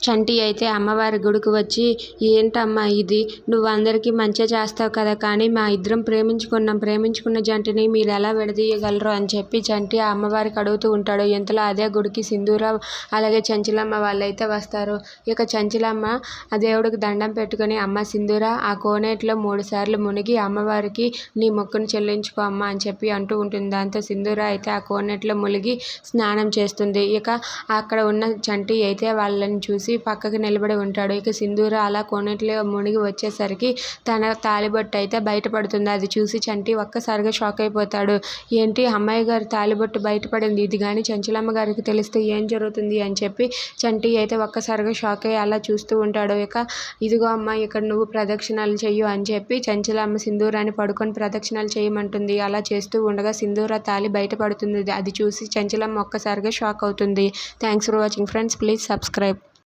చంటి అయితే అమ్మవారి గుడికి వచ్చి, ఏంటమ్మా ఇది, నువ్వు అందరికీ మంచిగా చేస్తావు కదా, కానీ మా ఇద్దరం ప్రేమించుకున్న జంటని మీరు ఎలా విడదీయగలరు అని చెప్పి చంటి ఆ అమ్మవారికి అడుగుతూ ఉంటాడు. ఇంతలో అదే గుడికి సింధూర అలాగే చంచలమ్మ వాళ్ళైతే వస్తారు. ఇక చంచలమ్మ ఆ దేవుడికి దండం పెట్టుకుని, అమ్మ సింధూర, ఆ కోనేటిలో 3 సార్లు మునిగి అమ్మవారికి నీ మొక్కును చెల్లించుకో అమ్మ అని చెప్పి అంటూ ఉంటుంది. దాంతో సింధూర అయితే ఆ కోనేటిలో మునిగి స్నానం చేస్తుంది. ఇక అక్కడ ఉన్న చంటి అయితే వాళ్ళని చూసి పక్కకి నిలబడి ఉంటాడు. ఇక సింధూర అలా కోనేటిలో మునిగి వచ్చేసరికి తన తాళిబొట్టు అయితే బయటపడుతుంది. అది చూసి చంటి ఒక్కసారిగా షాక్ అయిపోతాడు. ఏంటి, అమ్మాయి గారి తాళిబొట్టు బయటపడింది, ఇది కానీ చంచలమ్మ గారికి తెలిస్తే ఏం జరుగుతుంది అని చెప్పి చంటి అయితే ఒక్కసారిగా షాక్ అయ్యి అలా చూస్తూ ఉంటాడు. ఇక ఇదిగో అమ్మ, ఇక్కడ నువ్వు ప్రదక్షిణాలు చెయ్యు అని చెప్పి చంచలమ్మ సింధూరాన్ని పడుకొని ప్రదక్షిణాలు చేయమంటుంది. అలా చేస్తూ ఉండగా సింధూర తాళి బయటపడుతుంది. అది చూసి చంచలమ్మ ఒక్కసారిగా షాక్ అవుతుంది. Thanks for watching friends, please subscribe.